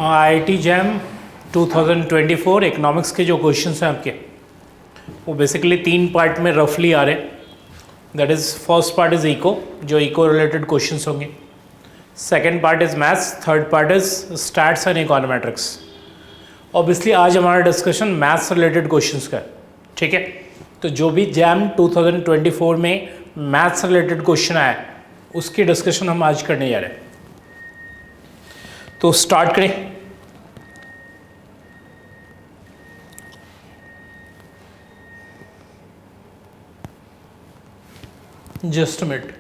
IIT jam 2024 economics के जो questions हैं आपके वो बेसिकली 3 पार्ट में रफली आ रहे हैं. That is first part is eco, जो इको रिलेटेड क्वेश्चंस होंगे. Second part is maths, third part is stats and econometrics. Obviously आज हमारा डिस्कशन मैथ्स रिलेटेड क्वेश्चंस का है. ठीक है, तो जो भी जैम 2024 में मैथ्स रिलेटेड क्वेश्चन आया है उसकी डिस्कशन हम आज करने जा रहे हैं. तो स्टार्ट करें. Just a minute.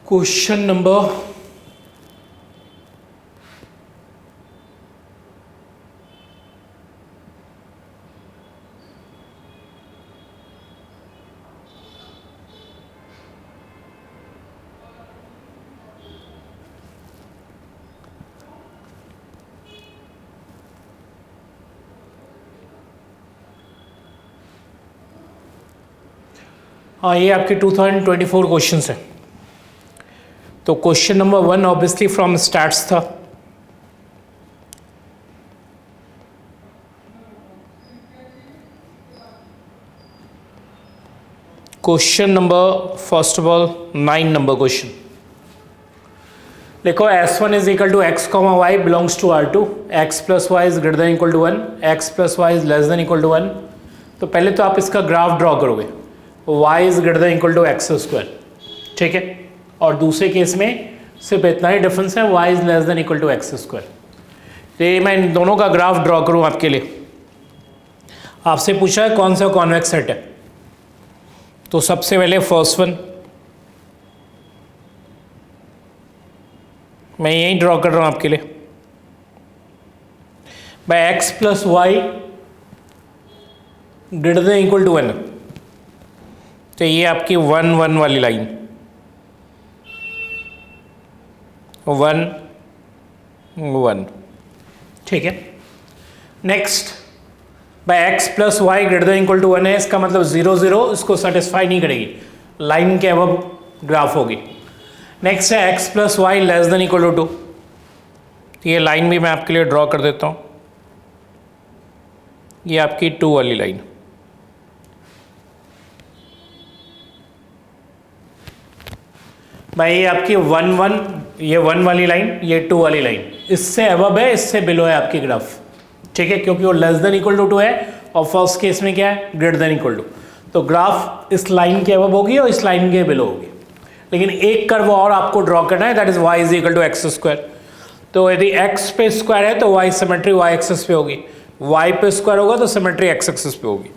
Question number ये आपके 2024 क्वेश्चंस हैं. तो question number 1 obviously from stats था. Question number first of all 9 number question. देखो S1 is equal to x comma y belongs to R2, x plus y is greater than equal to 1, x plus y is less than equal to 1. तो पहले तो आप इसका graph draw करोगे. y is greater than equal to x square. ठीक है, और दूसरे केस में सिर्फ इतना ही डिफरेंस है, y is less than equal to x square. तो ये मैं इन दोनों का ग्राफ ड्रॉ करूं आपके लिए. आपसे पूछा है कौन सा कॉन्वेक्स सेट है. तो सबसे पहले फर्स्ट वन मैं यही ड्रॉ कर रहा हूं आपके लिए. By x plus y greater than equal to 1. तो ये आपकी 1 1 वाली लाइन 1 1. ठीक है, next by x plus y greater than equal to 1 है. इसका मतलब 0 0 इसको सेटिस्फाई नहीं करेगी, लाइन के अब ग्राफ होगी. नेक्स्ट है x plus y less than equal to 2. ये लाइन भी मैं आपके लिए ड्रॉ कर देता हूँ. ये आपकी 2 वाली लाइन. भाई ये आपकी 1 1, ये 1 वाली लाइन, ये 2 वाली लाइन. इससे अबव है, इससे बिलो है आपकी ग्राफ. ठीक है, क्योंकि वो लेस देन इक्वल टू 2 है और फर्स्ट केस में क्या है, ग्रेटर देन इक्वल टू. तो ग्राफ इस लाइन के अबव होगी और इस लाइन के बिलो होगी. लेकिन एक कर्व और आपको ड्रॉ करना है, that is y is equal to x square. तो यदि x पे स्क्वायर है तो y सिमेट्री y एक्सिस पे होगी, y पे स्क्वायर होगा तो सिमेट्री x एक्सिस पे होगी.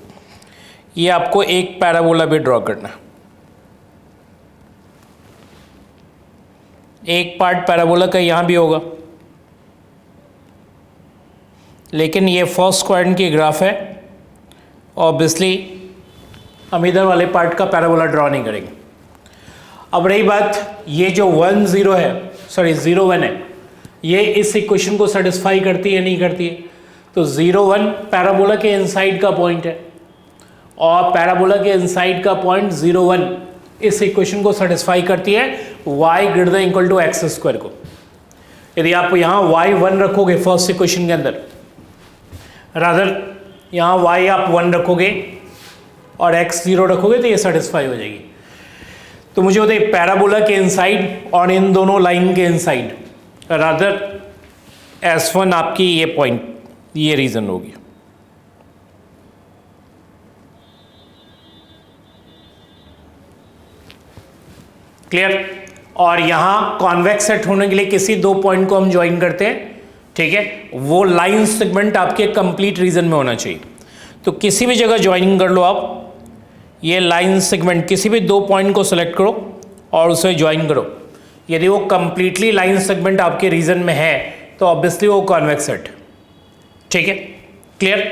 ये आपको एक पैराबोला भी ड्रॉ करना है. एक पार्ट पैराबोला का यहाँ भी होगा, लेकिन ये फर्स्ट क्वाड्रेंट की ग्राफ है. ऑब्वियसली हम इधर वाले पार्ट का पैराबोला ड्रॉ नहीं करेंगे. अब रही बात, ये जो 1 0 है, सॉरी 0 1 है, ये इस इक्वेशन को सेटिस्फाई करती है नहीं करती है. तो 0 1 पैराबोला के इनसाइड का पॉइंट है और पैराबोला के इनसाइड का पॉइंट 0 1 इस इक्वेशन को सेटिस्फाई करती है y greater than equal to x square को. यदि आप यहाँ y 1 रखोगे फर्स्ट इक्वेशन के अंदर, रादर यहाँ y आप 1 रखोगे और x 0 रखोगे तो ये सेटिस्फाई हो जाएगी. तो मुझे बताइए पैराबोला के इनसाइड और इन दोनों लाइन के इनसाइड, रादर S1 आपकी ये पॉइंट, ये रीजन होगी. क्लियर. और यहाँ कॉन्वेक्स सेट होने के लिए किसी 2 पॉइंट को हम ज्वाइन करते हैं. ठीक है, वो लाइन सेगमेंट आपके कंप्लीट रीजन में होना चाहिए. तो किसी भी जगह ज्वाइनिंग कर लो आप. ये लाइन सेगमेंट किसी भी 2 पॉइंट को सेलेक्ट करो और उसे ज्वाइन करो. यदि वो कंप्लीटली लाइन सेगमेंट आपके रीजन में है तो ऑब्वियसली वो कॉन्वेक्स सेट. ठीक है, क्लियर.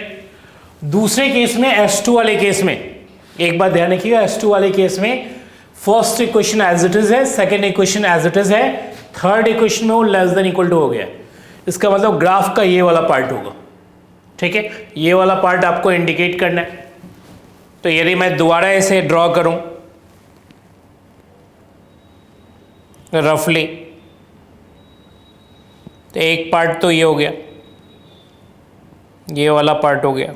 दूसरे केस में S2 वाले केस में एक बात ध्यान रखिएगा, S2 वाले केस में first equation as it is है, second equation as it is है, थर्ड इक्वेशन में वो लेस देन इक्वल टू हो गया. इसका मतलब ग्राफ का ये वाला पार्ट होगा. ठीक है, ये वाला पार्ट आपको इंडिकेट करना है. तो यदि मैं दोबारा इसे ड्रॉ करूं रफली। तो एक पार्ट तो ये हो गया, ये वाला पार्ट हो गया,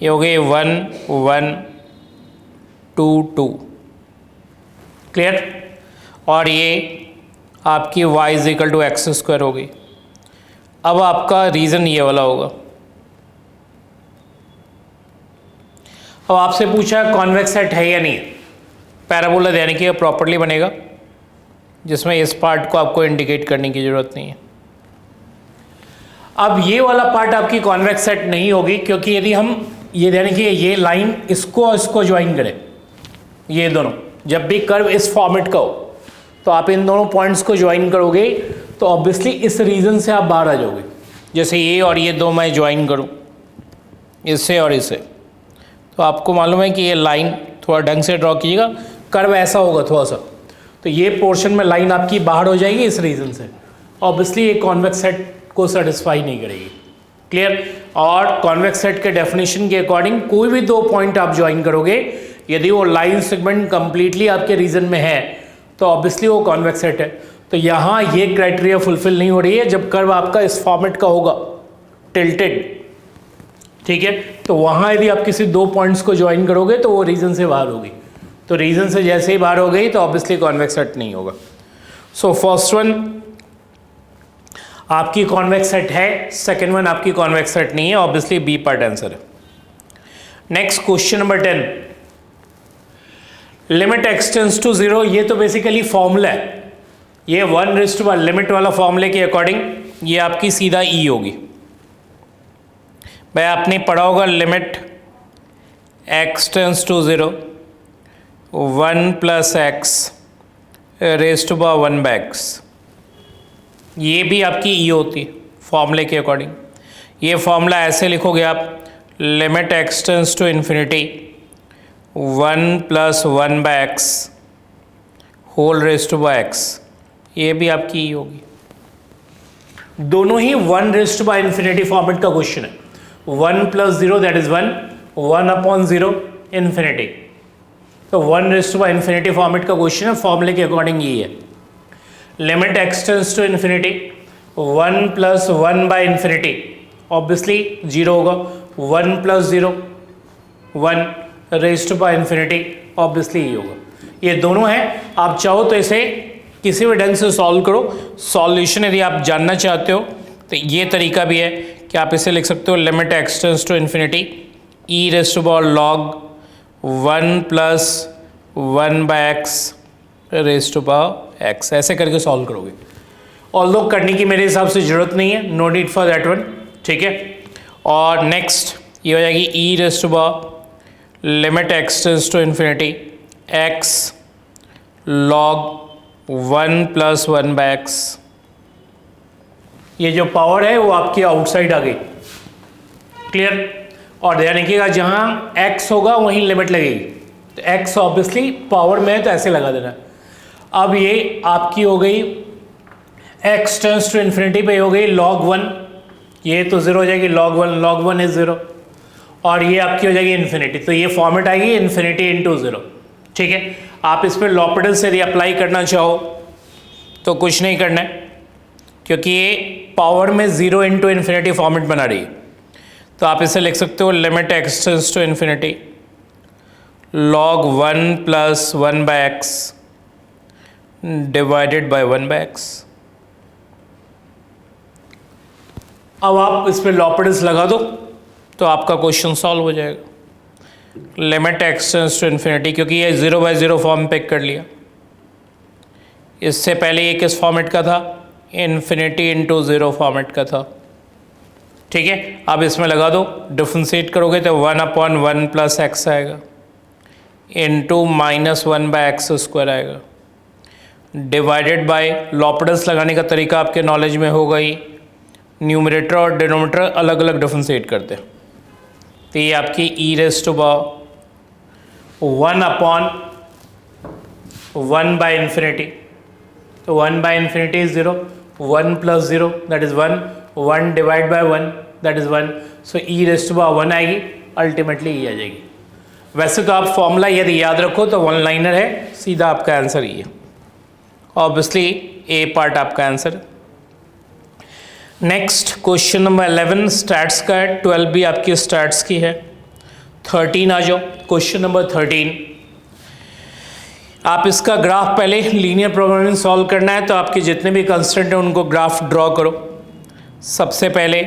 ये हो गए 1 1 2 2, क्लियर। और ये आपकी y is equal to x square हो गई। अब आपका रीज़न ये वाला होगा। अब आपसे पूछा कॉन्वेक्स सेट है या नहीं, पैराबोला यानी कि प्रॉपर्ली बनेगा जिसमें इस पार्ट को आपको इंडिकेट करने की ज़रूरत नहीं है। अब ये वाला पार्ट आपकी कॉन्वेक्स सेट नहीं होगी, क्योंकि यदि हम ये यानी कि ये लाइन इसको और इसको ज्वाइन करें, ये दोनों जब भी कर्व इस फॉर्मेट का हो तो आप इन दोनों पॉइंट्स को ज्वाइन करोगे तो ऑब्वियसली इस रीजन से आप बाहर आ जाओगे। जैसे ये और ये दो मैं ज्वाइन करूं इससे और इससे, तो आपको मालूम है कि ये लाइन थोड़ा ढंग से ड्रॉ कीजिएगा, कर्व ऐसा होगा थोड़ा सा, तो ये पोर्शन में लाइन आपकी बाहर हो जाएगी इस रीजन से। ऑब्वियसली ये कॉन्वेक्स सेट को सेटिस्फाई नहीं करेगी, क्लियर। और कॉन्वेक्स सेट के डेफिनेशन के अकॉर्डिंग कोई भी दो पॉइंट आप ज्वाइन करोगे, यदि वो लाइन सेगमेंट कंप्लीटली आपके रीजन में है तो ऑब्वियसली वो कॉन्वेक्स सेट है। तो यहाँ ये क्राइटेरिया फुलफिल नहीं हो रही है जब कर्व आपका इस फॉर्मेट का होगा, टिल्टेड, ठीक है। तो वहाँ यदि आप किसी दो पॉइंट्स को ज्वाइन करोगे तो वो रीजन से बाहर होगी, तो रीजन से जैसे ही बाहर हो गई तो ऑब्वियसली कॉन्वेक्स सेट नहीं होगा। सो फर्स्ट वन आपकी कॉन्वेक्स सेट है, सेकेंड वन आपकी कॉन्वेक्स सेट नहीं है, ऑब्वियसली बी पार्ट आंसर है। Next question number 10, limit x tends to 0। ये तो बेसिकली फॉर्मूला है, ये 1 लिमिट वाला फॉर्मूले के अकॉर्डिंग ये आपकी सीधा ई होगी। भाई आपने पढ़ा होगा limit x tends to 0 1 + x raise to power 1/x, ये भी आपकी ई होती है फॉर्मूले के अकॉर्डिंग। ये फॉर्मूला ऐसे लिखोगे आप, limit x tends to infinity 1 + 1/x whole raise to power x, ये भी आपकी ई होगी। दोनों ही 1⁻∞ फॉर्मेट का क्वेश्चन है। 1 + 0 दैट इज 1, 1/0 इन्फिनिटी, तो 1⁻∞ फॉर्मेट का क्वेश्चन है, फॉर्मूले के अकॉर्डिंग ये है। Limit x tends to infinity 1 + 1/∞, obviously 0 होगा, 1 + 0 1 raise to power infinity, obviously ये होगा। ये दोनों हैं, आप चाहो तो इसे किसी भी ढंग से सॉल्व करो। सॉल्यूशन यदि आप जानना चाहते हो तो ये तरीका भी है कि आप इसे लिख सकते हो, limit x tends to infinity e raise to power log 1 + 1/x raise to power x, ऐसे करके सॉल्व करोगे। ऑल्दो करने की मेरे हिसाब से ज़रूरत नहीं है, no need for that one, ठीक है। और नेक्स्ट ये हो जाएगी e raise to power limit x tends to infinity x log 1 + 1/x, ये जो पावर है वो आपकी आउटसाइड आ गई, क्लियर। और ध्यान रखिएगा जहाँ x होगा वहीं लिमिट लगेगी, तो x ऑब्वियसली पावर में है तो ऐसे लगा देना। अब ये आपकी हो गई x टेंड्स टू इन्फिनिटी पे हो गई log 1, ये तो 0 हो जाएगी, log 1 इज 0, और ये आपकी हो जाएगी इन्फिनिटी, तो ये फॉर्मेट आएगी इन्फिनिटी × 0, ठीक है। आप इस पर लॉपिटल्स यदि अप्लाई करना चाहो तो कुछ नहीं करना है, क्योंकि ये पावर में 0 × इन्फिनिटी फॉर्मेट बना रही है। तो आप इसे लिख सकते हो, limit x tends to infinity log 1 + 1/x divided by 1/x। अब आप इस पर लॉपिटल्स लगा दो तो आपका क्वेश्चन सॉल्व हो जाएगा। लिमिट एक्सटेंड्स टू इन्फिनिटी, क्योंकि ये 0/0 फॉर्म पिक कर लिया, इससे पहले ये किस फॉर्मेट का था, इन्फिनिटी × 0 फॉर्मेट का था, ठीक है। अब इसमें लगा दो, डिफ्रेंशिएट करोगे तो 1/1 + x आएगा इंटू -1/x² आएगा, डिवाइडेड बाय, लॉपिटल्स लगाने का तरीका आपके नॉलेज में होगा ही, न्यूमरेटर और डिनोमिनेटर अलग अलग डिफ्रेंशिएट करते हैं। तो ये आपकी e रेज़ टू पावर 1/1/∞, तो 1/∞ is 0, 1 + 0 that is 1, 1 divide by 1 that is 1, so e raise to power 1 आएगी, अल्टीमेटली e आ जाएगी। वैसे तो आप फॉर्मूला यदि याद रखो तो वन लाइनर है, सीधा आपका आंसर ये है। ऑब्वियसली ए पार्ट आपका answer. Next question number 11 stats का है, 12 भी आपकी स्टैट्स की है। 13 आ जाओ, क्वेश्चन नंबर 13। आप इसका ग्राफ पहले लीनियर प्रोग्रामिंग सॉल्व करना है, तो आपके जितने भी कंस्टेंट हैं उनको ग्राफ ड्रॉ करो। सबसे पहले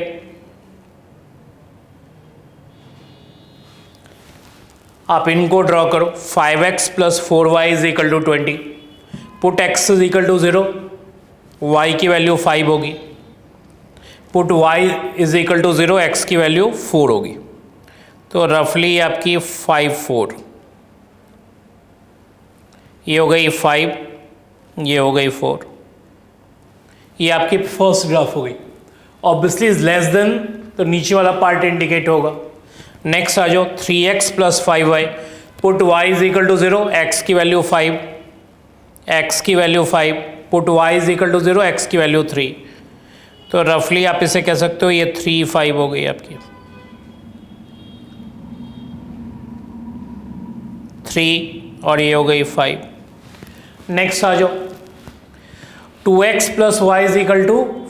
आप इनको ड्रॉ करो। 5x + 4y = 20, put x = 0, y की वैल्यू 5 होगी, पुट y = 0, x की वैल्यू 4 होगी। तो रफली आपकी 5 4, ये हो गई 5, ये हो गई 4, ये आपकी फर्स्ट ग्राफ हो गई। ऑब्वियसली इज लेस देन, तो नीचे वाला पार्ट इंडिकेट होगा। नेक्स्ट आ जाओ, 3x + 5y, put y = 0, x की वैल्यू 5, x की वैल्यू 5, पुट y = 0, x की वैल्यू 3। तो रफली आप इसे कह सकते हो ये 3 5 हो गई आपकी, 3 और ये हो गई 5। नेक्स्ट आ जाओ, 2x + y =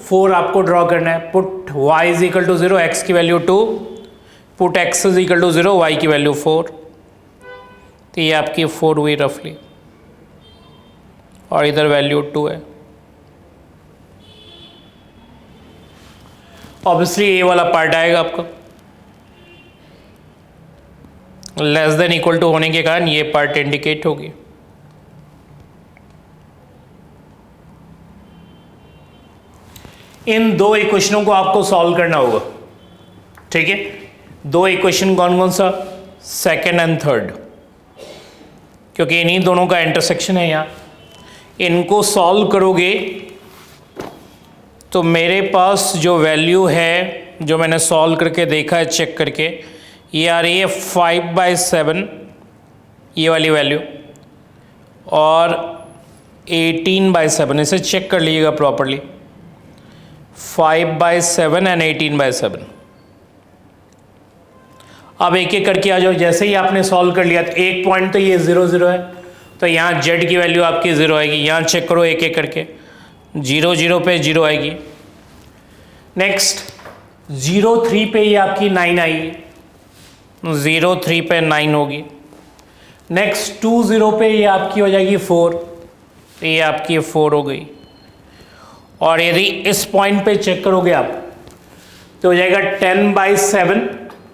4 आपको ड्रॉ करना है, पुट y = 0, x की वैल्यू 2, पुट x = 0, y की वैल्यू 4। तो ये आपकी 4 हुई रफली, और इधर वैल्यू 2 है। ऑब्वियसली ये वाला पार्ट आएगा आपका, लेस देन इक्वल टू होने के कारण ये पार्ट इंडिकेट होगी। इन दो इक्वेशनों को आपको सॉल्व करना होगा, ठीक है। दो इक्वेशन कौन कौन सा, सेकेंड एंड थर्ड, क्योंकि इन्हीं दोनों का इंटरसेक्शन है यहाँ। इनको सॉल्व करोगे तो मेरे पास जो वैल्यू है, जो मैंने सॉल्व करके देखा है चेक करके, ये आ रही है 5/7, ये वाली वैल्यू, और 18/7। इसे चेक कर लीजिएगा प्रॉपरली, 5/7 एंड 18/7। अब एक एक करके आ जाओ। जैसे ही आपने सॉल्व कर लिया, तो एक पॉइंट तो ये 0 0 है, तो यहाँ z की वैल्यू आपकी 0 आएगी। यहाँ चेक करो एक एक करके, 0 0 पे 0 आएगी। नेक्स्ट 0 3 पे ये आपकी 9 आएगी, 0 3 पे 9 होगी। नेक्स्ट 2 0 पे ये आपकी हो जाएगी 4, तो ये आपकी 4 हो गई। और यदि इस पॉइंट पे चेक करोगे आप, तो हो जाएगा 10/7,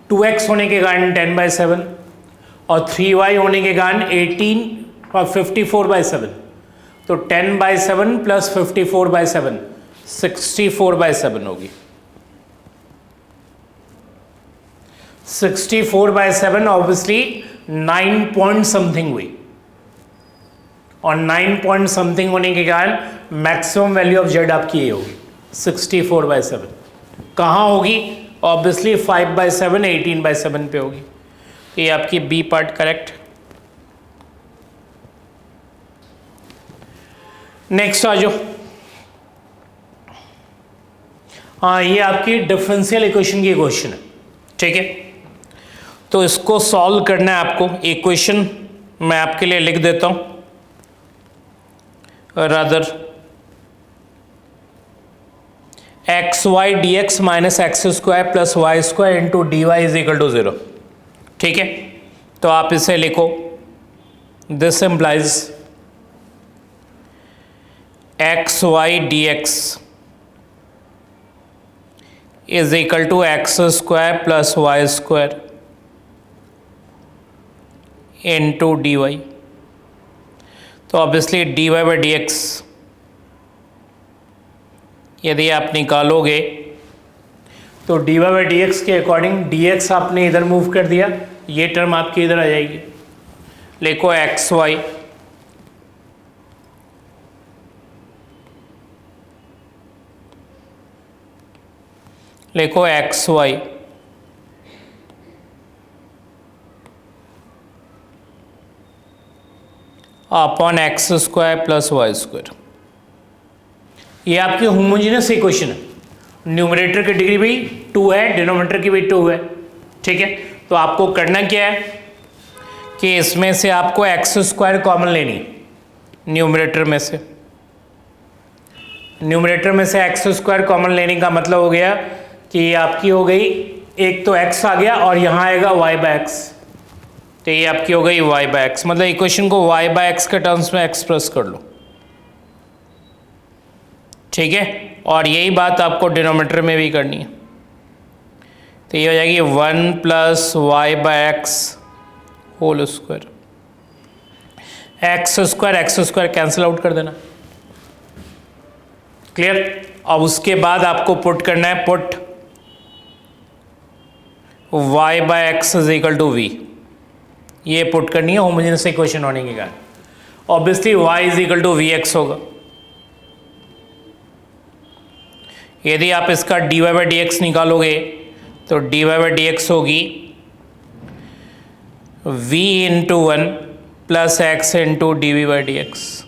2x होने के कारण 10/7, और 3y होने के कारण 18 और 54/7। तो 10/7 + 54/7, 64/7 होगी। 64/7 ऑब्वियसली 9 पॉइंट समथिंग हुई, और 9 पॉइंट समथिंग होने के कारण मैक्सिमम वैल्यू ऑफ z आपकी ये होगी 64/7। कहाँ होगी? ऑब्वियसली 5/7, 18/7 पे होगी। ये आपकी बी पार्ट करेक्ट। नेक्स्ट आ जाओ। हाँ, ये आपकी डिफरेंशियल इक्वेशन की क्वेश्चन है, ठीक है। तो इसको सॉल्व करना है आपको। इक्वेशन मैं आपके लिए लिख देता हूं, rather xy dx - x² + y² × dy = 0, ठीक है। तो आप इसे लिखो, this implies xy dx = x² + y² × dy। तो ऑब्वियसली dy/dx यदि आप निकालोगे तो dy/dx के अकॉर्डिंग dx आपने इधर मूव कर दिया, ये टर्म आपकी इधर आ जाएगी। लिखो xy लिखो xy अपॉन x² + y²। ये आपकी होमोजेनियस इक्वेशन है। न्यूमरेटर की डिग्री भी 2 है, डिनोमिनेटर की भी 2 है, ठीक है। तो आपको करना क्या है कि इसमें से आपको x² कॉमन लेनी है न्यूमरेटर में से, न्यूमरेटर में से एक्स स्क्वायर कॉमन लेने का मतलब हो गया कि ये आपकी हो गई, एक तो एक्स आ गया और यहाँ आएगा वाई बाय एक्स, तो ये आपकी हो गई वाई बाय एक्स। मतलब इक्वेशन को वाई बाय एक्स के टर्म्स में एक्सप्रेस कर लो, ठीक है। और यही बात आपको डिनोमिनेटर में भी करनी है, तो ये हो जाएगी 1 plus y by x whole square. X square cancel out कर देना, क्लियर। अब उसके बाद आपको पुट करना है, put y by x is equal to v, ये पुट करनी है होमोजेनियस इक्वेशन होने के कारण। Obviously y is equal to v x होगा। यदि आप इसका dy बाई डी एक्स निकालोगे तो dy बाई डी एक्स होगी v into 1 plus x into d v by d x.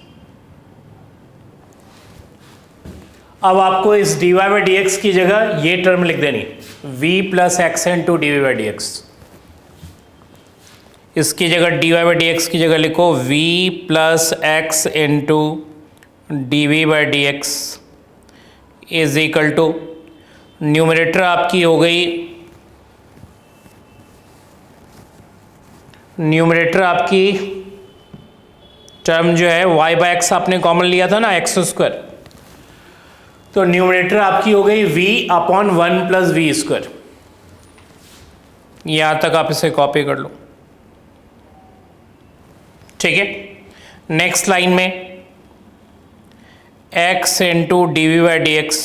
अब आपको इस dy बाई डी एक्स की जगह ये टर्म लिख देनी, v plus x into d v by d x. इसकी जगह dy बाई डी एक्स की जगह लिखो v plus x into d v by d x is equal to, numerator आपकी हो गई, न्यूमरेटर आपकी टर्म जो है y बाय एक्स आपने कॉमन लिया था ना, एक्स स्क्वायर, तो न्यूमरेटर आपकी हो गई v upon 1 plus v square. यहां तक आप इसे कॉपी कर लो, ठीक है। नेक्स्ट लाइन में x into d v by d x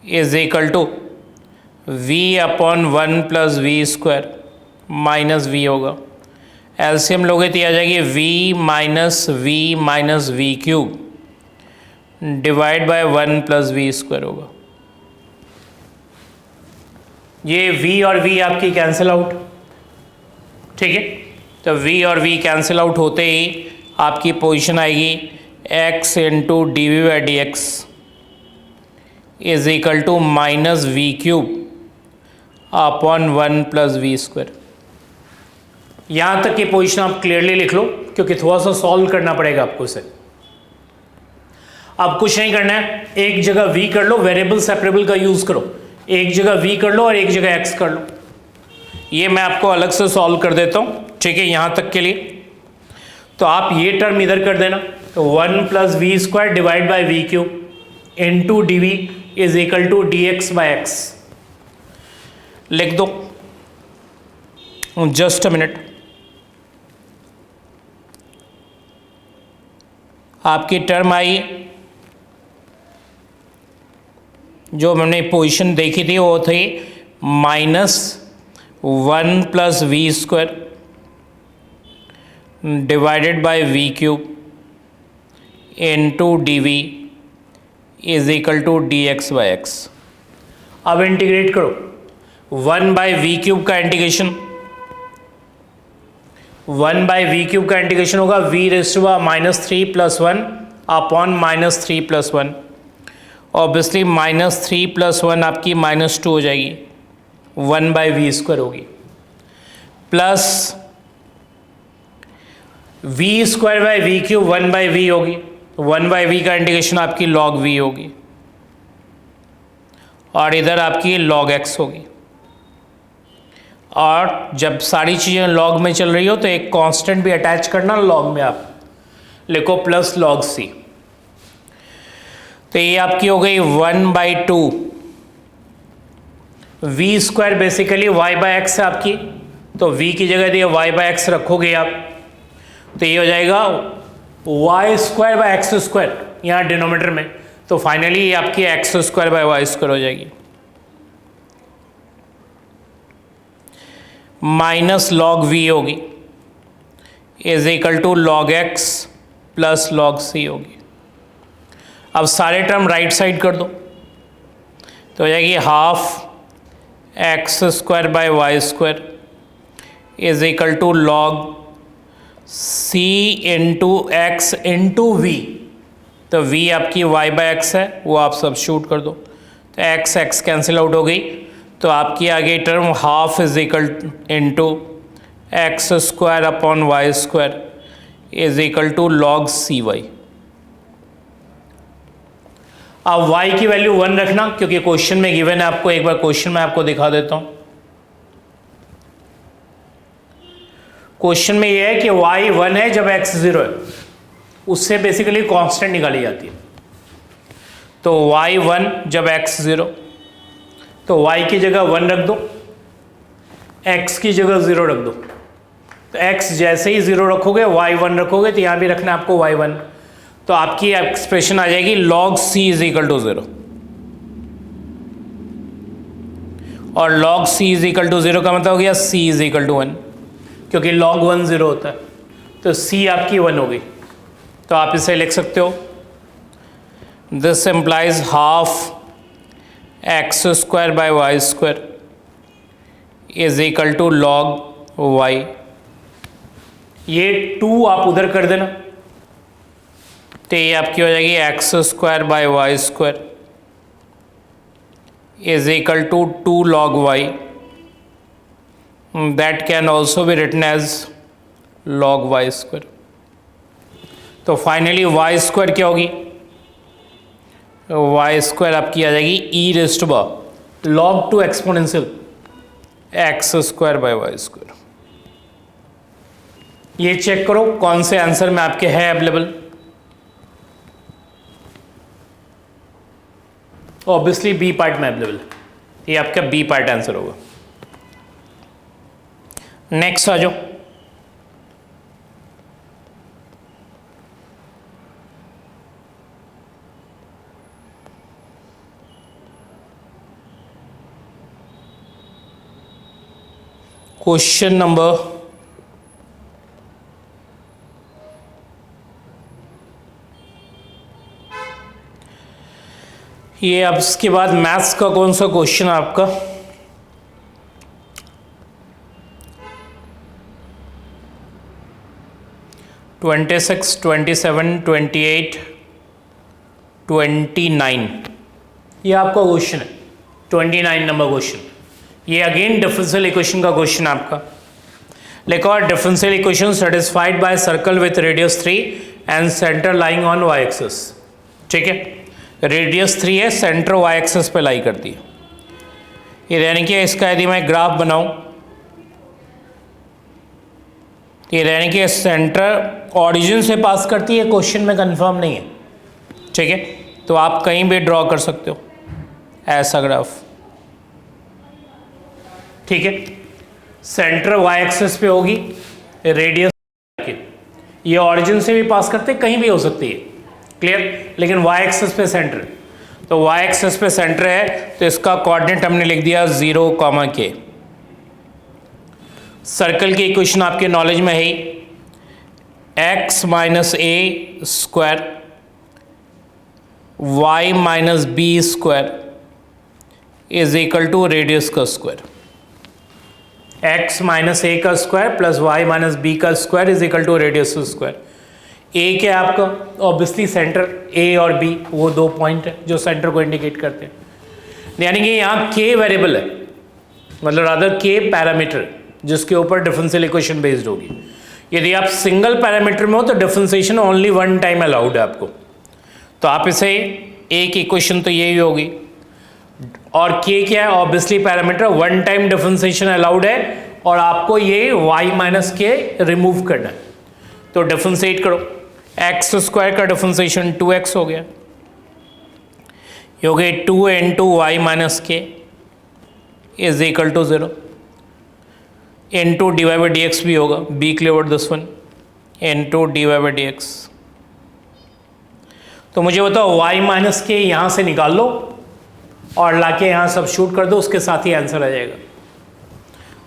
is equal to v upon 1 plus v square minus v होगा। एलसीएम लोगे तो आ जाएगी v minus v cube divide by 1 plus v square होगा। ये v और v आपकी कैंसिल आउट, ठीक है। तो v और v कैंसिल आउट होते ही आपकी पोजीशन आएगी x into d v by d x is equal to minus v cube upon 1 plus v square. यहाँ तक की पोजीशन आप क्लियरली लिख लो, क्योंकि थोड़ा सा सॉल्व करना पड़ेगा आपको इसे। अब कुछ नहीं करना है, एक जगह v कर लो, वेरिएबल सेपरेबल का यूज करो, एक जगह v कर लो और एक जगह x कर लो। ये मैं आपको अलग से सॉल्व कर देता हूं, ठीक है, यहां तक के लिए। तो आप ये टर्म इधर कर देना, तो 1 plus v square divide by v cube into d v is equal to d x by x लिख दो। जस्ट अ मिनट, आपकी टर्म आई, जो हमने पोजीशन देखी थी वो थी minus 1 plus v square divided by v cube into d v is equal to d x by x. अब इंटीग्रेट करो, 1 बाई वी क्यूब का इंटीग्रेशन, 1 बाई वी क्यूब का इंटीग्रेशन होगा v raise to minus 3 plus 1 upon minus 3 plus 1। Obviously minus 3 plus 1 आपकी minus 2 हो जाएगी, 1 by v square होगी, plus v square by v cube 1 by v होगी, 1 by v का integration आपकी log v होगी, और इधर आपकी लॉग एक्स होगी। और जब सारी चीज़ें लॉग में चल रही हो तो एक कांस्टेंट भी अटैच करना लॉग में, आप लिखो प्लस लॉग सी। तो ये आपकी हो गई 1 by 2, v square basically y by x है आपकी, तो v की जगह दिए y बाय एक्स रखोगे आप, तो ये हो जाएगा y square by x square यहाँ डिनोमिनेटर में, तो फाइनली ये आपकी x square by y square हो जाएगी, माइनस लॉग v होगी is equal to log x plus log c होगी। अब सारे टर्म राइट साइड कर दो, तो हो जाएगी half x square by y square is equal to log c into x into v, तो v आपकी y बाय एक्स है, वो आप सब्स्टिट्यूट कर दो, तो x x कैंसिल आउट हो गई, तो आपकी आ गई term half is equal into x square upon y square is equal to log cy। अब y की वैल्यू 1 रखना, क्योंकि क्वेश्चन में गिवन है आपको। एक बार क्वेश्चन में आपको दिखा देता हूं। क्वेश्चन में ये है कि y 1 है जब x 0 है, उससे बेसिकली कांस्टेंट निकाली जाती है। तो y 1 जब x 0, तो y की जगह 1 रख दो, x की जगह 0 रख दो। तो x जैसे ही 0 रखोगे y 1 रखोगे, तो यहाँ भी रखना है आपको y 1। तो आपकी एक्सप्रेशन आ जाएगी log c is equal to 0। और log c is equal to 0 का मतलब हो गया c इज इक्वल टू 1, क्योंकि log 1 0 होता है, तो c आपकी 1 होगी। तो आप इसे लिख सकते हो, this implies half x square by y square is equal to log y. ये 2 आप उधर कर देना, तो ये आपकी हो जाएगी x square by y square is equal to 2 log y. That can also be written as log y square. तो फाइनली वाई स्क्वायर क्या होगी? वाई स्क्वायर आपकी आ जाएगी e raise to power log 2 exponential x square by y square. ये check करो कौन से आंसर में आपके है अवेलेबल। ऑब्वियसली बी पार्ट में अवेलेबल है, ये आपका बी पार्ट आंसर होगा। नेक्स्ट आ जाओ। क्वेश्चन नंबर ये अब इसके बाद मैथ्स का कौन सा क्वेश्चन है आपका? ट्वेंटी 26, 27, 28, 29 ये आपका क्वेश्चन है। 29 नंबर क्वेश्चन। ये अगेन डिफरेंशियल इक्वेशन का क्वेश्चन आपका। लिखो और differential equation satisfied by circle with radius 3 and centre lying on y axis. ठीक है, रेडियस 3 है, सेंटर वाई एक्सिस पे लाई करती है। ये यानी कि इसका यदि मैं ग्राफ बनाऊं, ये यानी कि सेंटर ऑरिजिन से पास करती है, क्वेश्चन में कंफर्म नहीं है। ठीक है, तो आप कहीं भी ड्रॉ कर सकते हो ऐसा ग्राफ। ठीक है, सेंटर वाई एक्सिस पे होगी, रेडियस ये ऑरिजिन से भी पास करते, कहीं भी हो सकती है। क्लियर? लेकिन वाई एक्सिस पे सेंटर, तो वाई एक्सिस पे सेंटर है, तो इसका कोऑर्डिनेट हमने लिख दिया 0, k। सर्कल की इक्वेशन आपके नॉलेज में है, x minus a square y minus b square is equal to radius का स्क्वायर। x माइनस ए का square plus y minus b का square is equal to radius square. A क्या है आपका? ऑब्वियसली सेंटर, ए और B वो 2 point है जो सेंटर को इंडिकेट करते हैं। यानी कि यहाँ k वेरिएबल है, मतलब रादर k पैरामीटर, जिसके ऊपर डिफरेंशियल इक्वेशन बेस्ड होगी। यदि आप सिंगल पैरामीटर में हो तो डिफरेंशिएशन ओनली 1 टाइम अलाउड है आपको। तो आप इसे एक इक्वेशन तो यही होगी, और k क्या है? Obviously parameter, 1 time differentiation allowed है, और आपको ये y माइनस के रिमूव करना है। तो डिफरेंशिएट करो, एक्स स्क्वायर का डिफरेंशिएशन 2x हो गया, ये हो गया 2 into y minus k is equal to 0 into d y by d x भी होगा, be clear this one into d y by d x. तो मुझे बताओ y माइनस के यहाँ से निकाल लो और लाके यहाँ सब्स्टिट्यूट कर दो, उसके साथ ही आंसर आ जाएगा।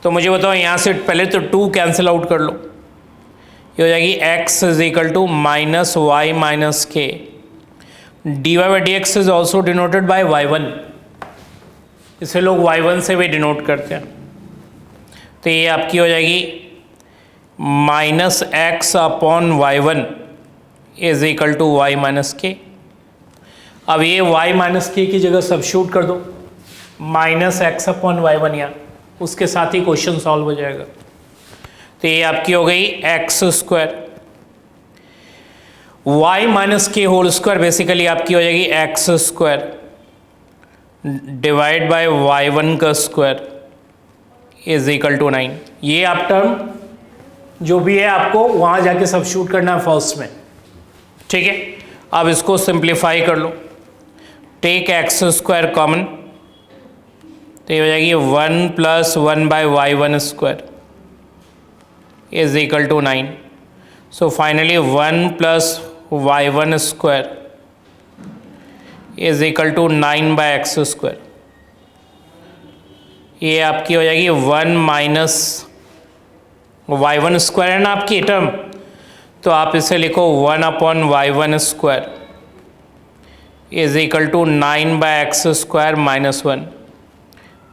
तो मुझे बताओ यहाँ से पहले तो 2 कैंसिल आउट कर लो, ये हो जाएगी x is equal to minus y minus k, d y by d x is also denoted by y1, इसे लोग y1 से भी डिनोट करते हैं। तो ये आपकी हो जाएगी minus x upon y1 is equal to y minus k. अब ये y माइनस के की जगह सब्स्टिट्यूट कर दो, माइनस एक्स अपॉन y1 यहाँ, उसके साथ ही क्वेश्चन सॉल्व हो जाएगा। तो ये आपकी हो गई एक्स स्क्वायर y माइनस के होल स्क्वायर बेसिकली आपकी हो जाएगी x square divide bye y1 का स्क्वायर इज इक्वल टू 9। ये आप टर्म जो भी है आपको वहाँ जाके सब्स्टिट्यूट करना है फर्स्ट में, ठीक है। अब इसको सिंप्लीफाई कर लो, टेक एक्स स्क्वायर कॉमन, तो ये हो जाएगी 1 plus 1 by y1 square is equal to 9। So finally 1 plus y1 square is equal to 9 by x square. ये आपकी हो जाएगी 1 माइनस y1 स्क्वायर है ना आपकी टर्म, तो आप इसे लिखो 1 upon y1 square is equal to 9 by x square minus 1,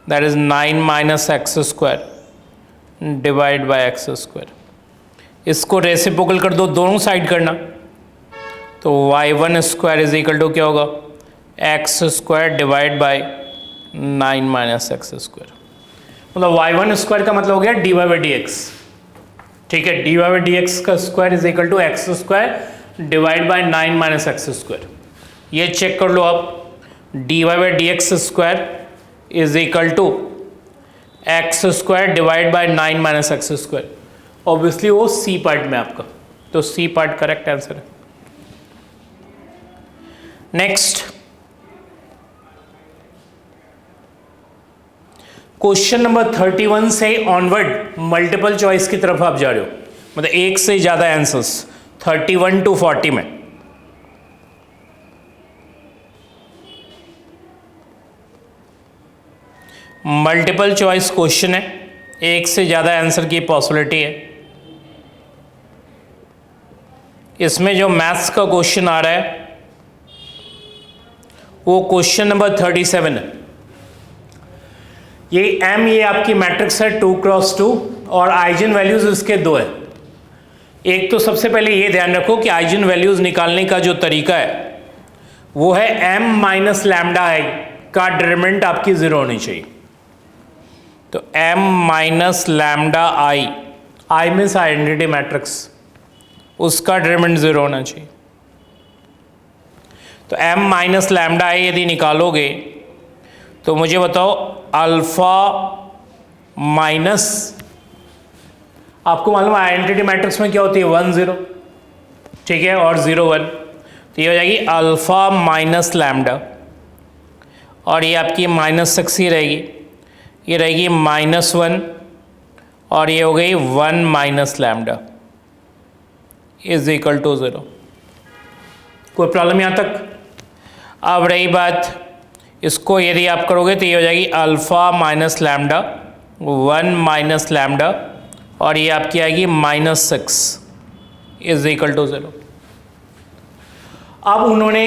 that is 9 minus x square divide by x square. इसको रेसिप्रोकल कर दो, दोनों साइड करना, तो y1 square is equal to क्या होगा x square divide by 9 minus x square. मतलब y1 square का मतलब हो गया d y by d x, ठीक है। D y by d x का square is equal to x square divide by 9 minus x square. ये चेक कर लो आप, d y by d x square is equal to x square divide by 9 minus x square. Obviously वो c part में आपका, तो C part correct answer है। Next question number 31 से ऑनवर्ड मल्टीपल चॉइस की तरफ आप जा रहे हो, मतलब एक से ज्यादा आंसर्स 31 टू 40 में। मल्टीपल चॉइस क्वेश्चन है, एक से ज्यादा आंसर की पॉसिबिलिटी है। इसमें जो मैथ्स का क्वेश्चन आ रहा है वो क्वेश्चन नंबर 37 है। ये M ये आपकी मैट्रिक्स है 2 क्रॉस 2 और आइजन वैल्यूज इसके दो है। एक तो सबसे पहले ये ध्यान रखो कि आइजन वैल्यूज निकालने का जो तरीका है वो है M माइनस लैम्डा आई का डिटरमिनेंट आपकी जीरो होनी चाहिए। तो M minus lambda I means identity matrix, उसका डिटरमिनेंट जीरो होना चाहिए। तो M माइनस लैम्डा आई यदि निकालोगे तो मुझे बताओ अल्फा माइनस, आपको मालूम है आइडेंटिटी मैट्रिक्स में क्या होती है 1 0, ठीक है, और 0 1, तो ये हो जाएगी अल्फा माइनस लैम्डा, और ये आपकी -6 ही रहेगी, ये रहेगी -1, और ये हो गई 1 minus lambda is equal to 0। कोई प्रॉब्लम यहाँ तक? अब रही बात, इसको यदि आप करोगे तो ये हो जाएगी alpha minus lambda 1 minus lambda, और ये आपकी आएगी -6 इज इक्वल टू 0। अब उन्होंने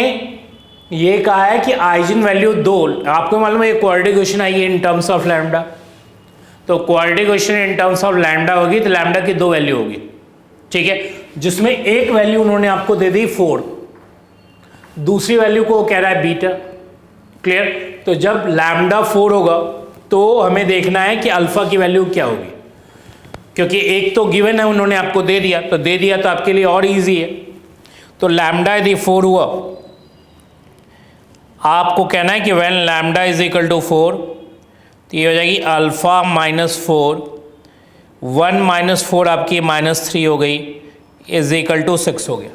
ये कहा है कि आइजन वैल्यू दो, आपको मालूम है ये क्वाड्रेटिक इक्वेशन आई है इन टर्म्स ऑफ लैम्डा, तो quadratic equation in terms of lambda होगी तो लैम्डा की दो वैल्यू होगी, ठीक है, जिसमें एक वैल्यू उन्होंने आपको दे दी 4, दूसरी वैल्यू को कह रहा है बीटा। क्लियर? तो जब लैम्डा 4 होगा तो हमें देखना है कि अल्फा की वैल्यू क्या होगी, क्योंकि एक तो गिवन है उन्होंने आपको दे दिया, तो दे दिया तो आपके लिए और इजी है। तो लैम्डा यदि 4 हुआ, आपको कहना है कि when lambda is equal to 4, तो ये हो जाएगी अल्फा -4, 1 - 4 आपकी -3 हो गई इज इक्वल टू 6 हो गया,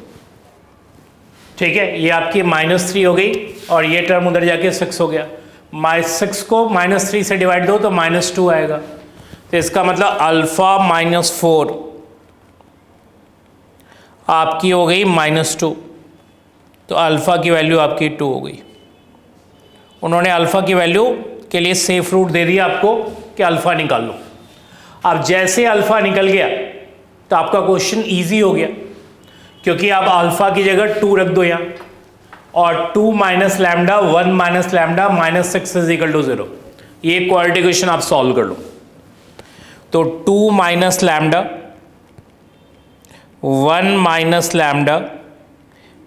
ठीक है। ये आपकी -3 हो गई और ये टर्म उधर जाके 6 हो गया। 6 को -3 से डिवाइड दो तो -2 आएगा, तो इसका मतलब अल्फा -4 आपकी हो गई -2, तो अल्फा की वैल्यू आपकी 2 हो गई। उन्होंने अल्फा की वैल्यू के लिए सेफ रूट दे दिया आपको कि अल्फा निकाल लो। अब जैसे अल्फा निकल गया तो आपका क्वेश्चन इजी हो गया, क्योंकि आप अल्फा की जगह 2 रख दो यहाँ, और 2 minus lambda 1 minus lambda -6 is equal to 0, ये क्वाड्रेटिक इक्वेशन आप सॉल्व कर लो। तो 2 minus lambda 1 minus lambda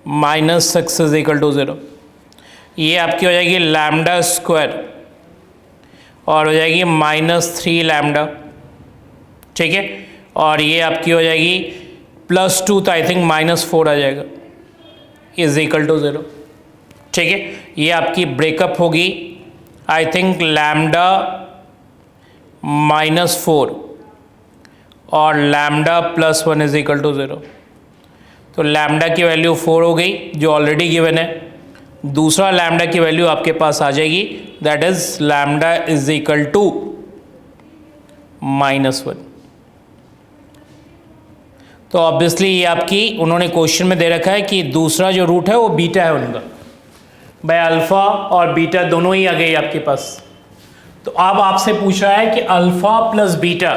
-6 is equal to 0, ये आपकी हो जाएगी लैम्डा स्क्वायर और हो जाएगी -3 लैम्डा, ठीक है, और ये आपकी हो जाएगी +2, तो आई थिंक -4 आ जाएगा, इज इक्वल टू 0। ठीक है, ये आपकी ब्रेकअप होगी आई थिंक लैम्डा -4 और लैम्डा +1 इज इक्वल टू 0। तो लैम्डा की वैल्यू 4 हो गई जो ऑलरेडी गिवन है। दूसरा लैम्डा की वैल्यू आपके पास आ जाएगी, that is lambda is equal to -1। तो ऑब्वियसली ये आपकी उन्होंने क्वेश्चन में दे रखा है कि दूसरा जो रूट है वो बीटा है उनका। भाई अल्फा और बीटा दोनों ही आ गई आपके पास। तो अब आपसे पूछ रहा है कि अल्फा प्लस बीटा,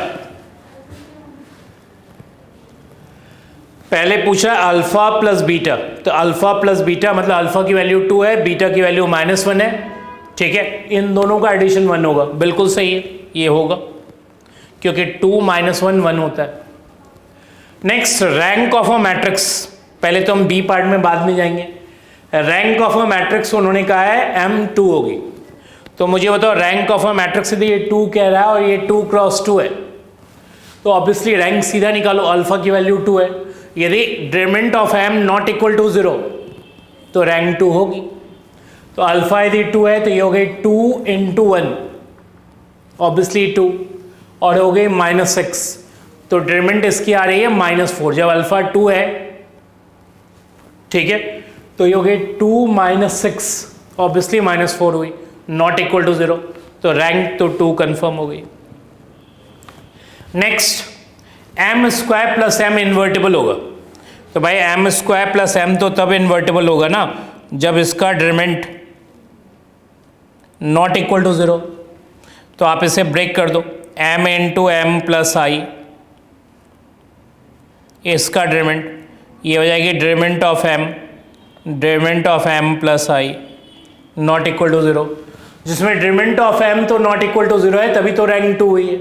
पहले पूछा अल्फा प्लस बीटा, तो अल्फा प्लस बीटा मतलब अल्फा की वैल्यू 2 है, बीटा की वैल्यू -1 है। ठीक है, इन दोनों का एडिशन 1 होगा, बिल्कुल सही है, ये होगा क्योंकि 2 - 1 1 होता है। Next, rank of a matrix, पहले तो हम बी पार्ट में बाद में जाएंगे। रैंक ऑफ अ मैट्रिक्स उन्होंने कहा है M2 होगी। तो मुझे बताओ रैंक ऑफ अ मैट्रिक्स यदि ये 2 कह रहा है और ये 2 क्रॉस 2 है, तो ऑब्वियसली रैंक सीधा निकालो, अल्फा की वैल्यू 2 है। यदि determinant of M not equal to 0 तो रैंक 2 होगी। तो अल्फा यदि 2 है तो ये हो गई 2 × 1, ऑब्वियसली 2, और हो गई -6, तो डिटरमिनेंट इसकी आ रही है -4। जब अल्फा 2 है, ठीक है, तो ये हो गई 2 - 6, ऑब्वियसली -4 हुई, नॉट इक्वल टू 0, तो रैंक तो 2 कंफर्म हो गई। नेक्स्ट, m² + m इन्वर्टिबल होगा। तो भाई m² + m तो तब इन्वर्टिबल होगा ना जब इसका डिटरमिनेंट नॉट इक्वल टू 0। तो आप इसे ब्रेक कर दो, m × m + i, इसका डिटरमिनेंट ये हो जाएगी determinant of m + i not equal to 0, जिसमें डिटरमिनेंट ऑफ m तो नॉट इक्वल टू 0 है, तभी तो रैंक 2 हुई है।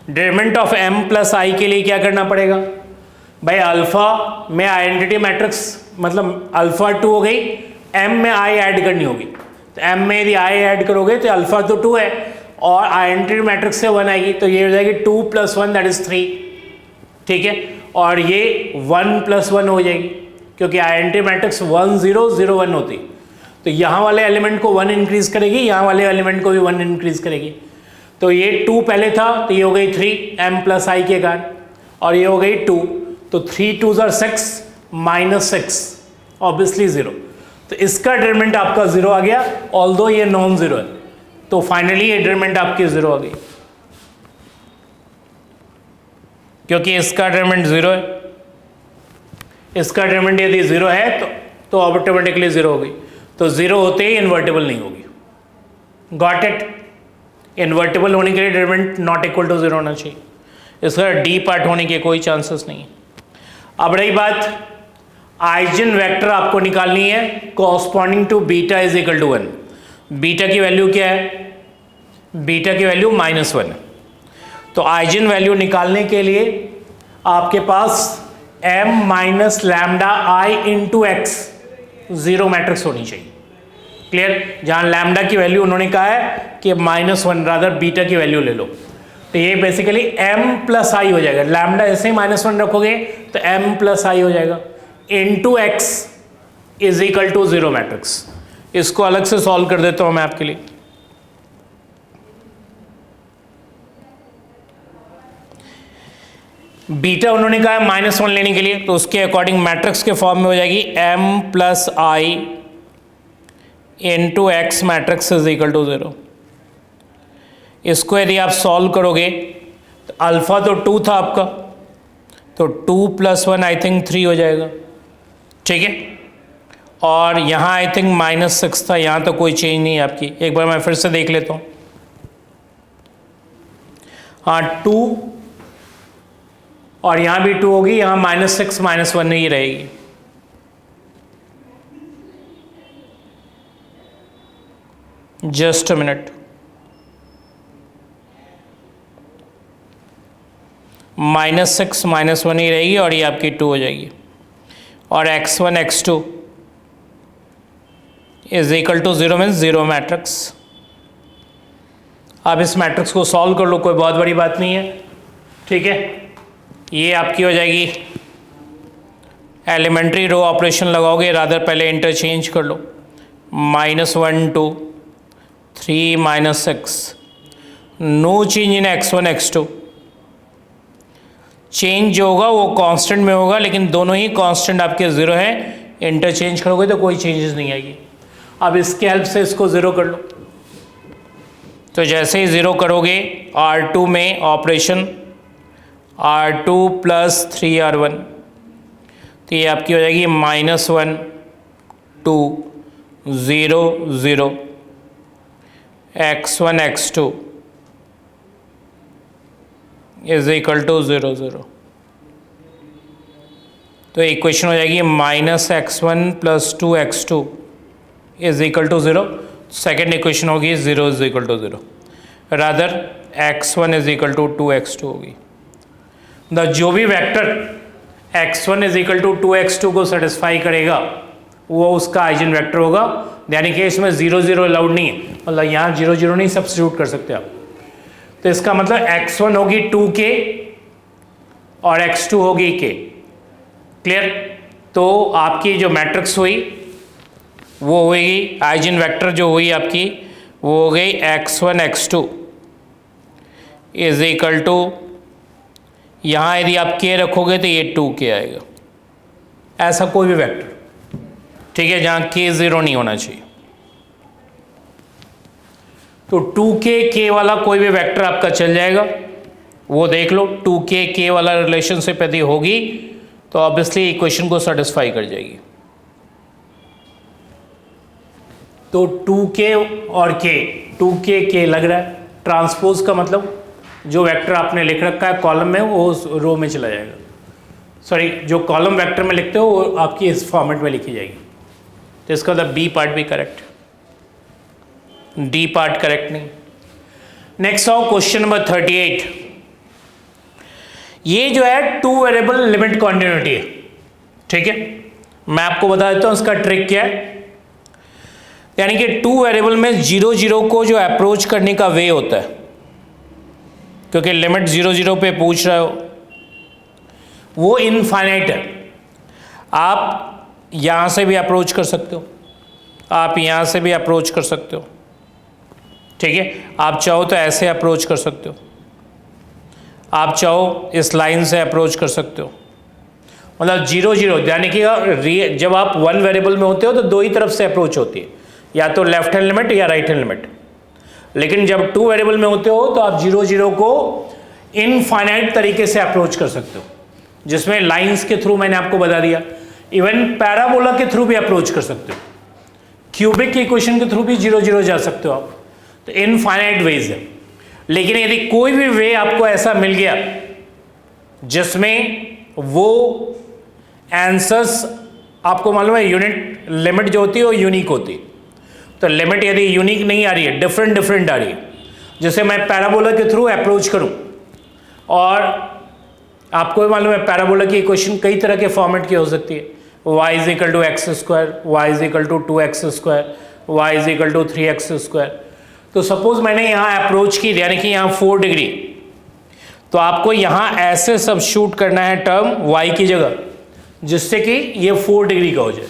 डिटरमिनेंट ऑफ m + i के लिए क्या करना पड़ेगा भाई, अल्फा में आइडेंटिटी मैट्रिक्स मतलब अल्फा 2 हो गई, m में i ऐड करनी होगी। तो m में यदि i ऐड करोगे तो अल्फा तो 2 है और आइडेंटिटी मैट्रिक्स से 1 आएगी, तो ये हो जाएगी 2 + 1 दैट इज 3। ठीक है, और ये 1 + 1 हो जाएगी क्योंकि आइडेंटिटी मैट्रिक्स 1 0 0 1 होती। तो यहाँ वाले एलिमेंट को 1 इंक्रीज करेगी, यहाँ वाले एलिमेंट को भी 1 इंक्रीज करेगी। तो ये 2 पहले था तो ये हो गई 3 m + i के कारण, और ये हो गई 2, तो 3 2s are 6 -6 ऑब्वियसली 0। तो इसका डिटरमिनेंट आपका 0 आ गया, ऑल्दो ये नॉन 0 है। तो फाइनली ये डिटरमिनेंट आपकी 0 आ गई क्योंकि इसका डिटरमिनेंट 0 है। इसका डिटरमिनेंट यदि 0 है तो ऑटोमेटिकली 0 हो गई। तो 0 होते ही इन्वर्टिबल नहीं होगी। Got it? इन्वर्टिबल होने के लिए डिटरमिनेंट नॉट इक्वल टू 0 होना चाहिए, इसका डी पार्ट होने के कोई चांसेस नहीं है। अब रही बात आइजन वेक्टर आपको निकालनी है corresponding to beta is equal to 1। Beta की वैल्यू क्या है? बीटा की वैल्यू -1। तो आइजन वैल्यू निकालने के लिए आपके पास m - λi × x 0 मैट्रिक्स होनी चाहिए। क्लियर? जहां लैम्डा की वैल्यू उन्होंने कहा है कि -1 रादर बीटा की वैल्यू ले लो, तो ये बेसिकली m + i हो जाएगा। लैम्डा ऐसे ही -1 रखोगे तो m + i हो जाएगा × x is equal to 0 matrix. इसको अलग से सॉल्व कर देता हूं मैं आपके लिए। बीटा उन्होंने कहा है -1 लेने के लिए, तो उसके अकॉर्डिंग मैट्रिक्स के फॉर्म में हो जाएगी m + i × x matrix is equal to 0। इसको यदि आप सॉल्व करोगे तो अल्फा तो 2 था आपका, तो 2 + 1 आई थिंक 3 हो जाएगा। ठीक है, और यहाँ आई थिंक -6 था, यहाँ तो कोई चेंज नहीं है आपकी। एक बार मैं फिर से देख लेता हूँ। हाँ 2 और यहाँ भी 2 होगी, यहाँ -6 -1 ही रहेगी। जस्ट अ मिनट, -6 -1 ही रहेगी और ये आपकी 2 हो जाएगी, और x1 x2 is equal to 0 means 0 matrix. आप इस मैट्रिक्स को सॉल्व कर लो, कोई बहुत बड़ी बात नहीं है। ठीक है, ये आपकी हो जाएगी एलिमेंट्री रो ऑपरेशन लगाओगे, रादर पहले इंटरचेंज कर लो। -1 2 3 -6, no change in x1 x2। Change जो होगा वो कांस्टेंट में होगा, लेकिन दोनों ही कांस्टेंट आपके 0 है। इंटरचेंज करोगे तो कोई चेंजेस नहीं आएगी। अब इसके हेल्प से इसको 0 कर लो। तो जैसे ही 0 करोगे R2 में ऑपरेशन R2 + 3R1, तो ये आपकी हो जाएगी -1 2 0 0 x1 x2 is equal to 0 0। तो इक्वेशन हो जाएगी -x1 + 2x2 is equal to 0। Second equation होगी 0 is equal to 0, rather x1 is equal to 2x2 होगी। जो भी vector x1 is equal to 2x2 को सेटिस्फाई करेगा वो उसका आइजन वेक्टर होगा। यानी कि इसमें 0 0 अलाउड नहीं है, मतलब यहाँ 0 0 नहीं सब्स्टिट्यूट कर सकते आप। तो इसका मतलब x1 होगी 2k और x2 होगी k। क्लियर? तो आपकी जो मैट्रिक्स हुई वो होगी, आइजन वेक्टर जो हुई आपकी वो हो गई x1 x2 is equal to, यहाँ यदि आप k रखोगे तो ये 2k आएगा। ऐसा कोई भी वेक्टर, ठीक है, जहाँ k 0 नहीं होना चाहिए। तो 2k k वाला कोई भी वेक्टर आपका चल जाएगा, वो देख लो। 2k k वाला रिलेशनशिप यदि होगी तो ऑब्वियसली इक्वेशन को सेटिस्फाई कर जाएगी। तो 2k और k, 2k k लग रहा है। ट्रांसपोज का मतलब जो वेक्टर आपने लिख रखा है कॉलम में वो उस रो में चला जाएगा। सॉरी, जो कॉलम वेक्टर में लिखते हो वो आपकी इस फॉर्मेट में लिखी जाएगी। तो इसका मतलब बी पार्ट भी करेक्ट, डी पार्ट करेक्ट नहीं। नेक्स्ट आओ क्वेश्चन नंबर 38। ये जो है 2 वेरिएबल लिमिट कॉन्टिन्यूटी है, ठीक है। मैं आपको बता देता हूं इसका ट्रिक क्या है। यानी कि 2 वेरिएबल में 0 0 को जो अप्रोच करने का वे होता है, क्योंकि लिमिट 0 0 पे पूछ रहे हो, वो इनफाइनाइट है। आप यहां से भी अप्रोच कर सकते हो, आप यहां से भी अप्रोच कर सकते हो, ठीक है। आप चाहो तो ऐसे अप्रोच कर सकते हो, आप चाहो इस लाइन से अप्रोच कर सकते हो। मतलब 0 0, यानी कि जब आप 1 वेरिएबल में होते हो तो 2 ही तरफ से अप्रोच होती है, या तो लेफ्ट हैंड लिमिट या राइट हैंड लिमिट। लेकिन जब 2 वेरिएबल में होते हो तो आप 0 0 को इनफाइनाइट तरीके से अप्रोच कर सकते हो, जिसमें लाइंस के थ्रू मैंने आपको बता दिया। इवन पैराबोला के थ्रू भी अप्रोच कर सकते हो, क्यूबिक के इक्वेशन के थ्रू भी 0 0 जा सकते हो आप। तो इनफाइनाइट वेज है। लेकिन यदि कोई भी वे आपको ऐसा मिल गया जिसमें वो आंसर्स आपको मालूम है, यूनिट लिमिट जो होती है वो यूनिक होती है। तो लिमिट यदि यूनिक नहीं आ रही है, डिफरेंट आ रही है, जैसे मैं पैराबोला के थ्रू अप्रोच करूं, और आपको भी मालूम है पैराबोला की इक्वेशन कई तरह के फॉर्मेट की हो सकती है। y = x², y = 2x², y = 3x²। तो सपोज मैंने यहाँ अप्रोच की, यानी कि यहाँ 4 डिग्री, तो आपको यहाँ ऐसे सब्स्टिट्यूट करना है टर्म y की जगह, जिससे कि ये 4 डिग्री का हो जाए।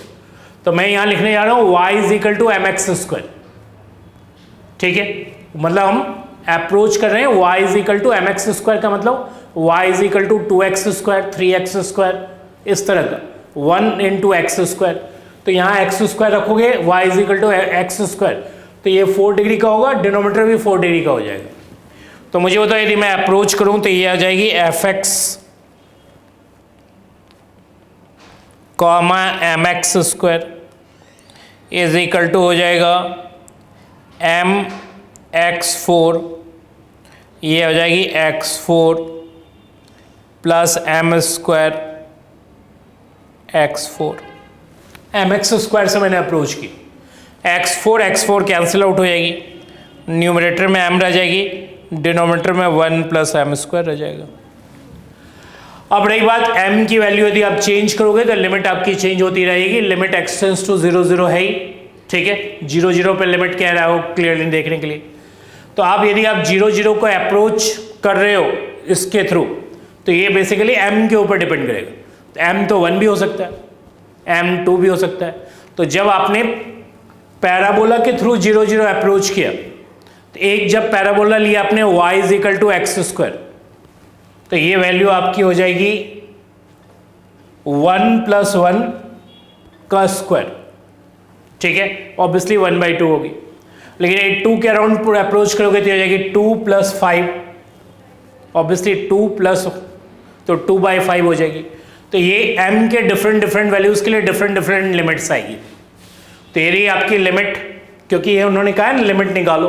तो मैं यहाँ लिखने जा रहा हूँ y = mx², ठीक है। मतलब हम अप्रोच कर रहे हैं y = mx² का मतलब y = 2x², 3x², इस तरह का 1 × x²। तो यहाँ x² रखोगे, y = x², तो ये 4 डिग्री का होगा, डिनोमिनेटर भी 4 डिग्री का हो जाएगा। तो मुझे बताओ यदि मैं अप्रोच करूं तो ये आ जाएगी fx, mx² is equal to हो जाएगा mx4, ये हो जाएगी x4 + m² x4। mx² से मैंने अप्रोच की, x4 कैंसिल आउट हो जाएगी, न्यूमरेटर में m रह जाएगी, डिनोमिनेटर में 1 + m² रह जाएगा। अब रही बात m की वैल्यू, यदि आप चेंज करोगे तो लिमिट आपकी चेंज होती रहेगी। लिमिट x टेंड्स टू 0 0 है ही, ठीक है। 0 0 पे लिमिट क्या रहा हो क्लियरली देखने के लिए। तो आप यदि आप 0 0 को अप्रोच कर रहे हो इसके थ्रू, तो ये बेसिकली m के ऊपर डिपेंड करेगा। तो m तो 1 भी हो सकता है, M2 भी हो सकता है। तो जब आपने पैराबोला के थ्रू 0 0 अप्रोच किया, तो एक जब पैराबोला लिया आपने y is equal to x square, तो ये वैल्यू आपकी हो जाएगी 1 + 1 का स्क्वायर, ठीक है, ऑब्वियसली 1/2 होगी। लेकिन एक 2 के अराउंड पूरा अप्रोच करोगे तो हो जाएगी 2 + 5, ऑब्वियसली 2 प्लस, तो 2/5 हो जाएगी। तो ये m के डिफरेंट वैल्यूज़ के लिए डिफरेंट लिमिट्स आएगी। तो ये रही आपकी लिमिट, क्योंकि ये उन्होंने कहा है लिमिट निकालो,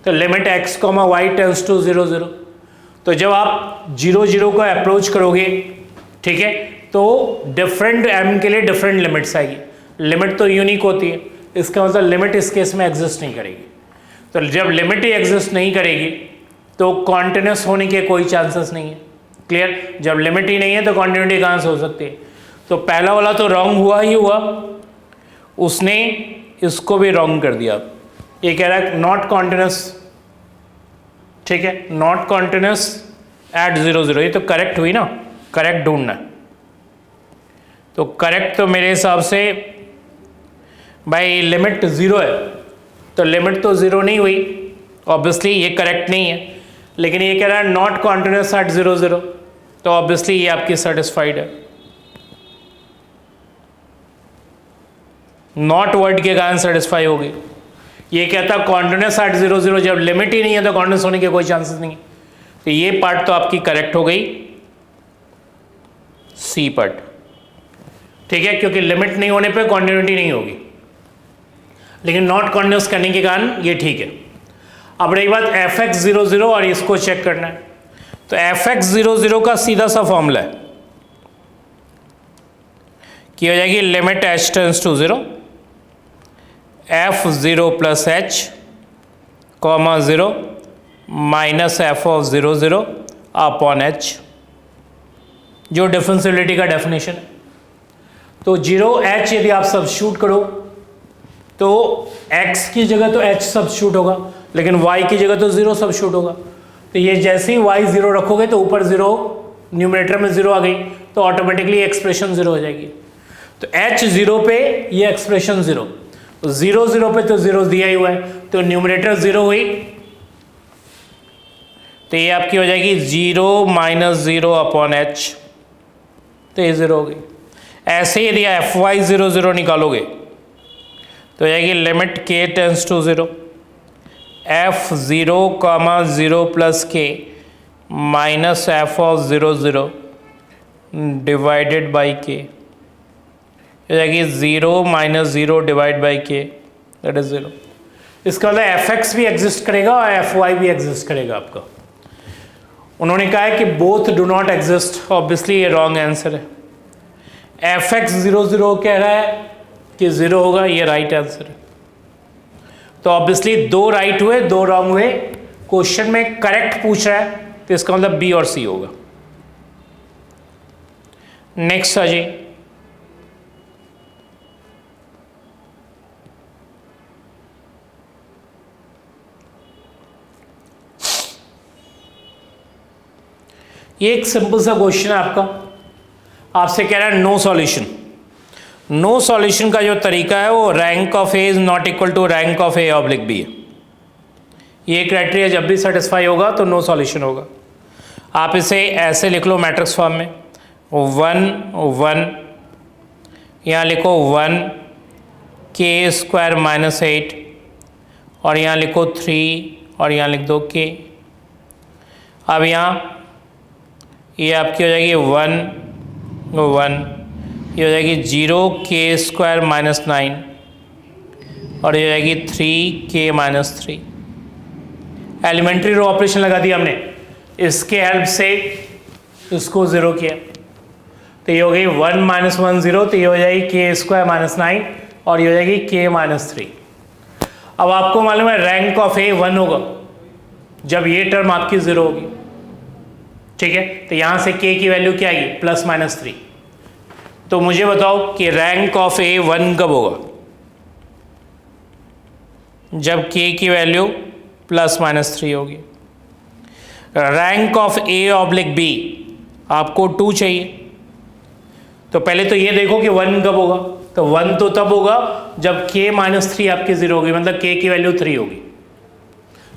तो limit x, y tends to 0 0। तो जब आप 0 0 को अप्रोच करोगे, ठीक है, तो डिफरेंट m के लिए डिफरेंट लिमिट्स आएगी। लिमिट तो यूनिक होती है, इसका मतलब लिमिट इस केस में एग्जिस्ट नहीं करेगी। तो जब लिमिट ही एग्जिस्ट नहीं करेगी तो कॉन्टिन्यूस होने के कोई चांसेस नहीं है। क्लियर? जब लिमिट ही नहीं है तो कॉन्टिन्यूटी कहाँ से हो सकती है? तो पहला वाला तो रॉन्ग हुआ ही हुआ, उसने इसको भी रॉन्ग कर दिया। ये कह रहा है नॉट कॉन्टिन्यूस, ठीक है, नॉट कॉन्टिन्यूस एट 0 0। ये तो करेक्ट हुई ना, करेक्ट ढूंढना। तो करेक्ट तो मेरे हिसाब से भाई लिमिट 0 है, तो लिमिट तो 0 नहीं हुई, ऑब्वियसली ये करेक्ट नहीं है। लेकिन ये कह रहा है नॉट कॉन्टिन्यूस एट 0 0, तो ऑब्वियसली ये आपकी सेटिस्फाइड है। नॉट वर्ड के कारण सेटिस्फाई होगी। ये कहता है कॉन्टिन्यूस एट 0 0, जब लिमिट ही नहीं है तो कॉन्टिन्यूस होने के कोई चांसेस नहीं है। तो ये पार्ट तो आपकी करेक्ट हो गई, सी पार्ट, ठीक है, क्योंकि लिमिट नहीं होने पे कॉन्टिन्यूटी नहीं होगी, लेकिन नॉट कॉन्टिन्यूस करने के कारण ये ठीक है। अब रही बात fx 0 0 और इसको चेक करना है, तो fx 0 0 का सीधा सा फॉर्मूला है कि हो जाएगी limit h tends to 0 f0 + h, 0 minus f of 0 0 upon h, जो डिफरेंशियबिलिटी का डेफिनेशन है। तो 0h यदि आप सब्स्टिट्यूट करो तो x की जगह तो h सब्स्टिट्यूट होगा, लेकिन y की जगह तो 0 सब्स्टिट्यूट होगा। तो ये जैसे ही y 0 रखोगे तो ऊपर 0, न्यूमरेटर में 0 आ गई, तो ऑटोमेटिकली एक्सप्रेशन 0 हो जाएगी। तो h 0 पे ये एक्सप्रेशन 0, तो 0 0 पे तो 0 दिया ही हुआ है, तो न्यूमरेटर 0 हुई, तो ये आपकी हो जाएगी 0 - 0 अपॉन h, तो ये 0 हो गई। ऐसे यदि fy 0 0 निकालोगे तो हो जाएगी limit k tends to 0 f0, 0 + k minus f of 0 0 divided by k, हो जाएगी 0 - 0 divide by k, that is 0। इसका मतलब fx भी एग्जिस्ट करेगा और fy भी एग्जिस्ट करेगा आपका। उन्होंने कहा है कि both do not exist, obviously ये रॉन्ग आंसर है। fx 0 0 कह रहा है कि 0 होगा, ये राइट आंसर है। तो ऑब्वियसली 2 राइट हुए 2 रॉन्ग हुए, क्वेश्चन में करेक्ट पूछ रहा है, तो इसका मतलब बी और सी होगा। नेक्स्ट आ जाइए, ये एक सिंपल सा क्वेश्चन है आपका, आपसे कह रहा है नो सॉल्यूशन। नो सॉल्यूशन का जो तरीका है वो rank of A is not equal to rank of A oblique B है। ये क्राइटेरिया जब भी सेटिस्फाई होगा तो नो सॉल्यूशन होगा। आप इसे ऐसे लिख लो मैट्रिक्स फॉर्म में, 1 1, यहाँ लिखो 1 k² - 8, और यहाँ लिखो 3 और यहाँ लिख दो k। अब यहाँ ये आपकी हो जाएगी 1 1, ये हो जाएगी 0 k² - 9, और ये हो जाएगी 3k - 3। एलिमेंट्री रो ऑपरेशन लगा दिया हमने, इसके हेल्प से इसको 0 किया, तो ये हो गई 1 - 1 0, तो ये हो जाएगी k² - 9, और ये हो जाएगी k - 3। अब आपको मालूम है रैंक ऑफ ए 1 होगा जब ये टर्म आपकी 0 होगी, ठीक है। तो यहाँ से k की वैल्यू क्या आएगी, +-3। तो मुझे बताओ कि रैंक ऑफ ए 1 कब होगा, जब k की वैल्यू +-3 होगी। Rank of A oblique B आपको 2 चाहिए, तो पहले तो ये देखो कि 1 कब होगा, तो 1 तो तब होगा जब k माइनस 3 आपकी 0 होगी, मतलब k की वैल्यू 3 होगी।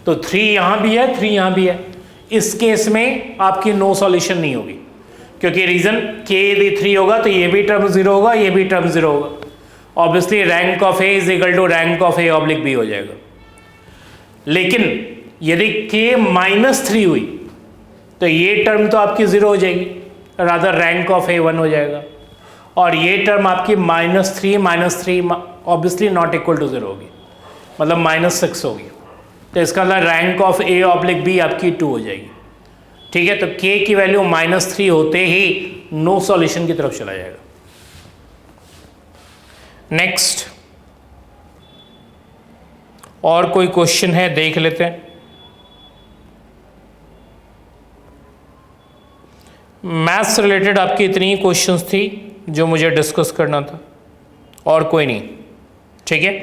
तो 3 यहाँ भी है, 3 यहाँ भी है। इस केस में आपकी नो सॉल्यूशन नहीं होगी, क्योंकि रीजन k यदि 3 होगा तो ये भी टर्म 0 होगा, ये भी टर्म 0 होगा। Obviously rank of a is equal to rank of a oblique b हो जाएगा। लेकिन यदि k माइनस 3 हुई तो ये टर्म तो आपकी 0 हो जाएगी, रादर रैंक ऑफ a 1 हो जाएगा, और ये टर्म आपकी -3 ऑब्वियसली नॉट इक्वल टू 0 होगी, मतलब -6 होगी। तो इसका मतलब rank of a oblique b आपकी 2 हो जाएगी। ठीक है, तो k की वैल्यू -3 होते ही नो सॉल्यूशन की तरफ चला जाएगा। नेक्स्ट, और कोई क्वेश्चन है देख लेते हैं। मैथ्स रिलेटेड आपकी इतनी ही क्वेश्चंस थी जो मुझे डिस्कस करना था, और कोई नहीं। ठीक है,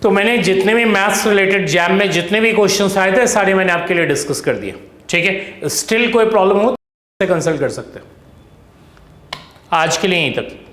तो मैंने जितने भी मैथ्स रिलेटेड जैम में जितने भी क्वेश्चंस आए थे सारे मैंने आपके लिए डिस्कस कर दिए। ठीक है, स्टिल कोई प्रॉब्लम हो तो कंसल्ट कर सकते हैं। आज के लिए यहीं तक।